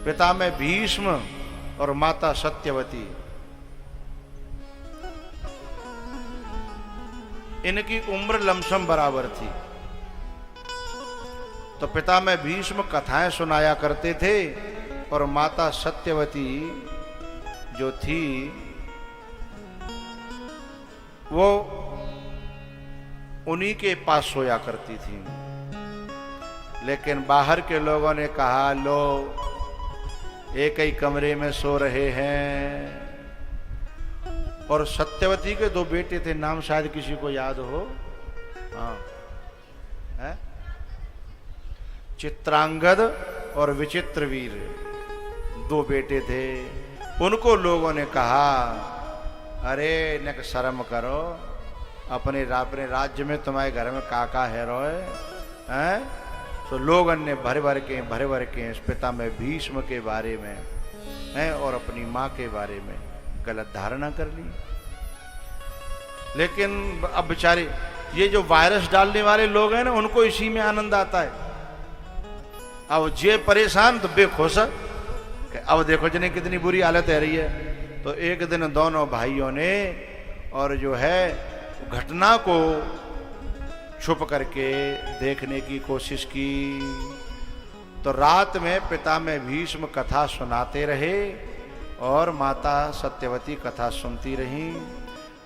पिता में भीष्म और माता सत्यवती, इनकी उम्र लमसम बराबर थी। तो पिता में भीष्म कथाएं सुनाया करते थे और माता सत्यवती जो थी वो उन्हीं के पास सोया करती थी। लेकिन बाहर के लोगों ने कहा, लो एक ही कमरे में सो रहे हैं। और सत्यवती के दो बेटे थे, नाम शायद किसी को याद हो। हाँ, है? चित्रांगद और विचित्रवीर, दो बेटे थे। उनको लोगों ने कहा, अरे नक शर्म करो, अपने राज्य में तुम्हारे घर में काका है रोए हैं। तो लोगों ने भरे भर के इस पिता में भीष्म के बारे में हैं और अपनी माँ के बारे में गलत धारणा कर ली। लेकिन अब बेचारे ये जो वायरस डालने वाले लोग हैं ना, उनको इसी में आनंद आता है। अब जे परेशान तो बेखुश, अब देखो जने कितनी बुरी हालत है रही है। तो एक दिन दोनों भाइयों ने और जो है घटना को छुप करके देखने की कोशिश की। तो रात में पिता में भीष्म कथा सुनाते रहे और माता सत्यवती कथा सुनती रही।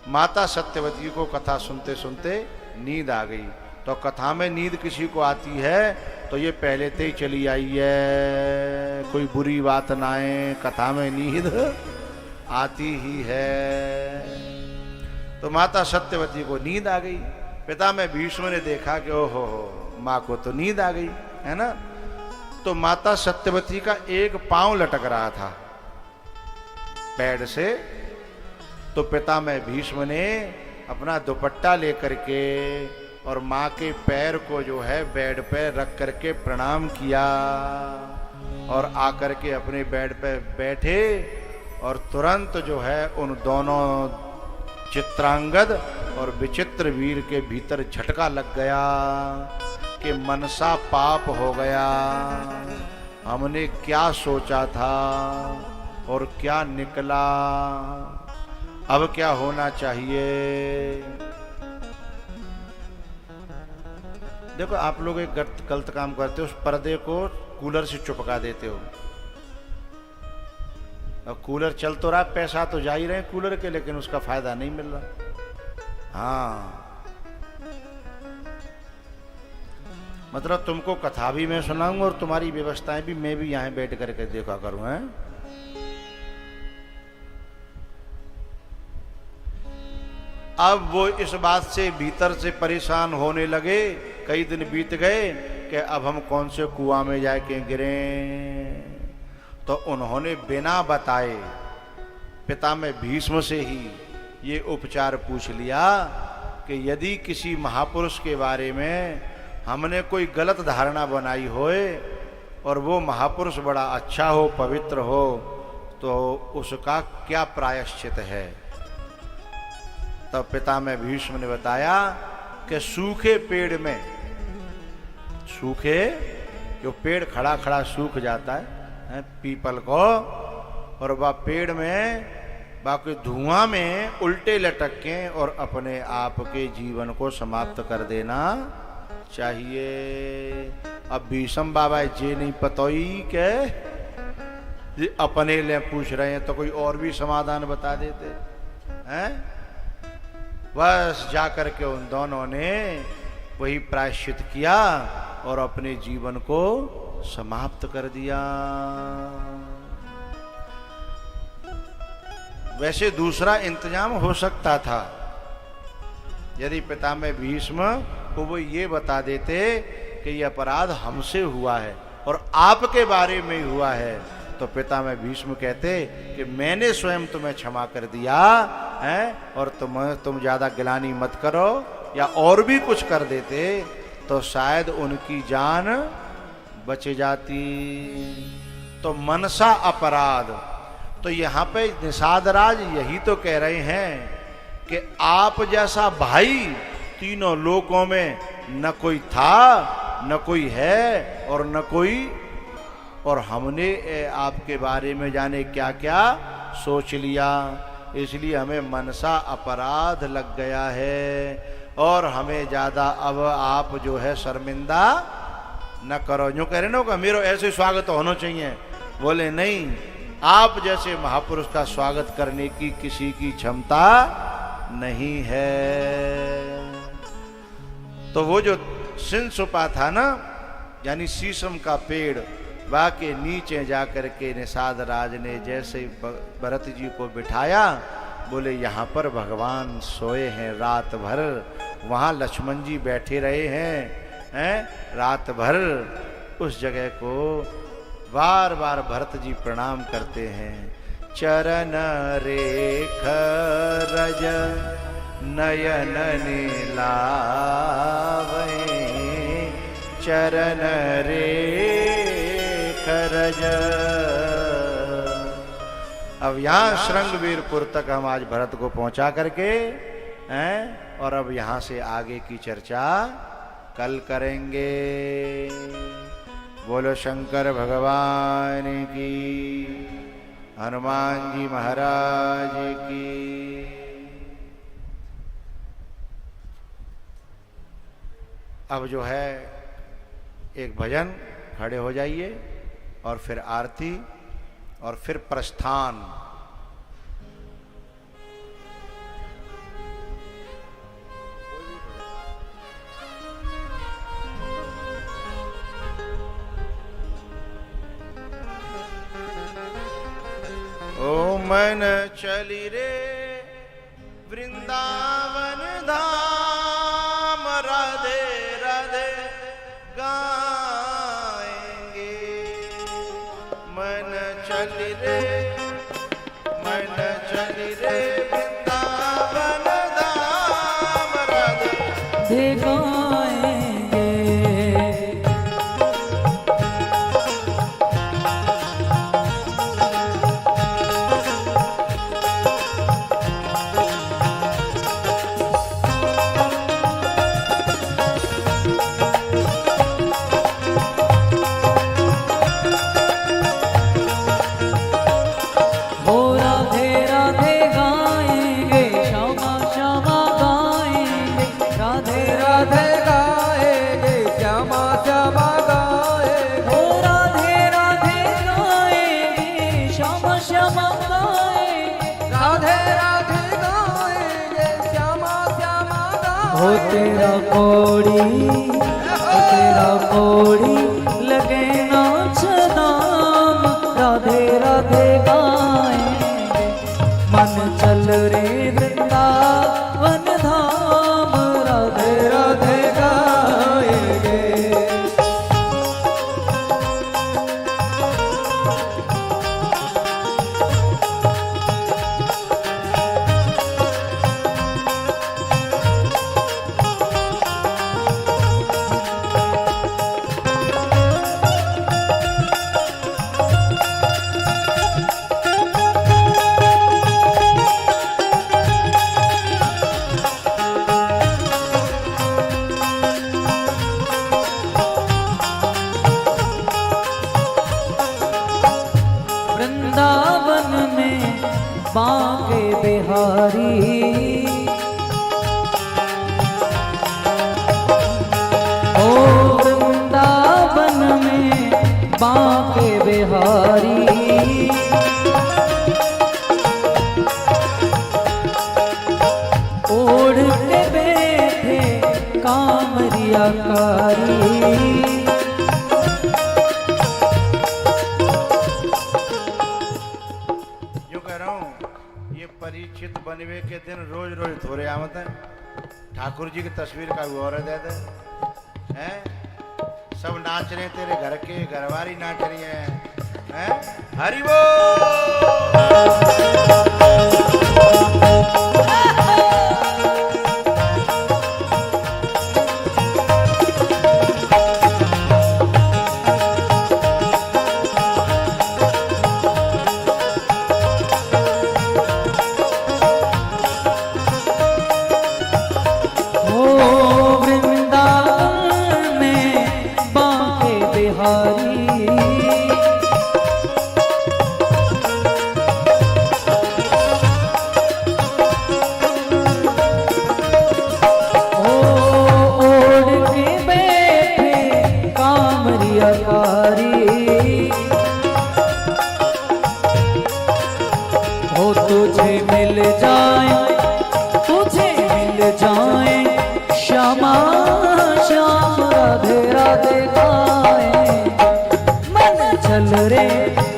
माता सत्यवती को कथा सुनते सुनते नींद आ गई। तो कथा में नींद किसी को आती है तो ये पहले से ही चली आई है, कोई बुरी बात ना है, कथा में नींद आती ही है। तो माता सत्यवती को नींद आ गई। पिता में भीष्म ने देखा कि ओहो माँ को तो नींद आ गई है ना। तो माता सत्यवती का एक पांव लटक रहा था बेड से। तो पिता में भीष्म ने अपना दुपट्टा लेकर के और माँ के पैर को जो है बेड पे रख करके प्रणाम किया और आकर के अपने बेड पे बैठे। और तुरंत जो है उन दोनों चित्रांगद और विचित्र वीर के भीतर झटका लग गया कि मनसा पाप हो गया। हमने क्या सोचा था और क्या निकला, अब क्या होना चाहिए। देखो आप लोग एक गलत काम करते हो, उस पर्दे को कूलर से चिपका देते हो। अब कूलर चल तो रहा, पैसा तो जा ही रहे कूलर के, लेकिन उसका फायदा नहीं मिल रहा। हाँ, मतलब तुमको कथा भी मैं सुनाऊंगा और तुम्हारी व्यवस्थाएं भी मैं भी यहां बैठ करके देखा करूं। हैं अब वो इस बात से भीतर से परेशान होने लगे। कई दिन बीत गए कि अब हम कौन से कुआं में जाके गिरे। तो उन्होंने बिना बताए पिता में भीष्म से ही ये उपचार पूछ लिया कि यदि किसी महापुरुष के बारे में हमने कोई गलत धारणा बनाई होए और वो महापुरुष बड़ा अच्छा हो, पवित्र हो, तो उसका क्या प्रायश्चित है। तब पिता में भीष्म ने बताया कि सूखे पेड़ में, सूखे जो पेड़ खड़ा खड़ा सूख जाता है पीपल को, और वह पेड़ में बाकी धुआं में उल्टे लटक के और अपने आप के जीवन को समाप्त कर देना चाहिए। अब भीष्म बाबा जे नहीं पतोई के ये अपने लिए पूछ रहे हैं तो कोई और भी समाधान बता देते हैं। बस जाकर के उन दोनों ने वही प्रायश्चित किया और अपने जीवन को समाप्त कर दिया। वैसे दूसरा इंतजाम हो सकता था, यदि पिता में भीष्म को वो ये बता देते कि ये अपराध हमसे हुआ है और आपके बारे में हुआ है, तो पिता में भीष्म कहते कि मैंने स्वयं तुम्हें क्षमा कर दिया है और तुम ज्यादा गिलानी मत करो, या और भी कुछ कर देते तो शायद उनकी जान बच जाती। तो मनसा अपराध, तो यहाँ पे निषादराज यही तो कह रहे हैं कि आप जैसा भाई तीनों लोकों में न कोई था, न कोई है और न कोई और हमने आपके बारे में जाने क्या क्या सोच लिया, इसलिए हमें मनसा अपराध लग गया है और हमें ज़्यादा अब आप जो है शर्मिंदा न करो। जो कह रहे ना कि मेरा ऐसे स्वागत होना चाहिए, बोले नहीं, आप जैसे महापुरुष का स्वागत करने की किसी की क्षमता नहीं है। तो वो जो सिंसुपा था ना, यानी शीशम का पेड़, वह के नीचे जाकर के निषाद राज ने जैसे भरत जी को बिठाया, बोले यहाँ पर भगवान सोए हैं रात भर, वहाँ लक्ष्मण जी बैठे रहे हैं रात भर। उस जगह को बार बार भरत जी प्रणाम करते हैं। चरण रेख रज नयन नीलावे, चरण रेख रज। अब यहाँ श्रृंगवीरपुर तक हम आज भरत को पहुंचा करके हैं, और अब यहाँ से आगे की चर्चा कल करेंगे। बोलो शंकर भगवान की, हनुमान जी महाराज की। अब जो है एक भजन, खड़े हो जाइए, और फिर आरती, और फिर प्रस्थान। ओ मन चली रे वृंदावन धाम, राधे राधे गाएंगे। मन चली रे, मन चली रे वृंदावन धाम, राधे गाएंगे। तेरा कोड़ी लगे नाच दाम, राधे राधे गाएंगे। मन चल रे वृंदावन धाम, राधे राधे गाएंगे। बांके बिहारी, ओ वृंदावन में बांके बिहारी। ओढ़ के बैठे कामरिया कारी, परीक्षित बनवे के दिन रोज रोज थोड़े आवत है। ठाकुर जी की तस्वीर का और दे दे हैं, सब नाच रहे, तेरे घर के घरवारी नाच रही है। हरि बोल। वृंदावन में बांके बिहारी,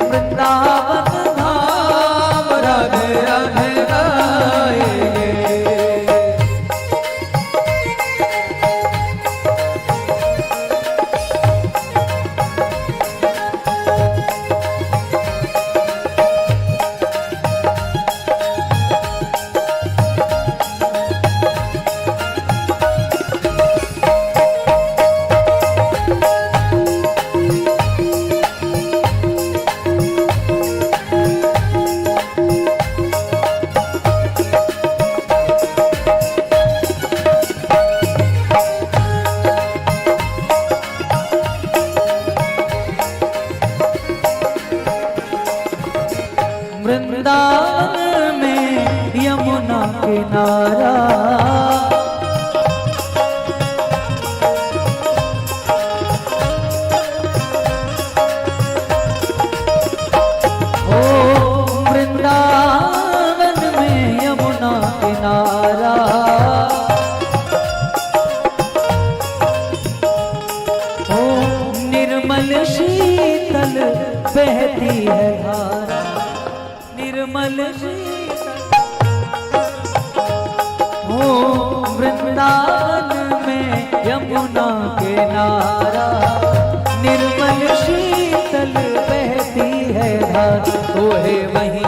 वृंदावन धाम राधे राधे गाएंगे। वृंदावन में यमुना किनारा, ओ वृंदावन में यमुना किनारा, ओ निर्मल शीतल बहती है धारा, निर्मल हो वृंदावन में यमुना किनारा, निर्मल शीतल बहती है धारा, वो है वही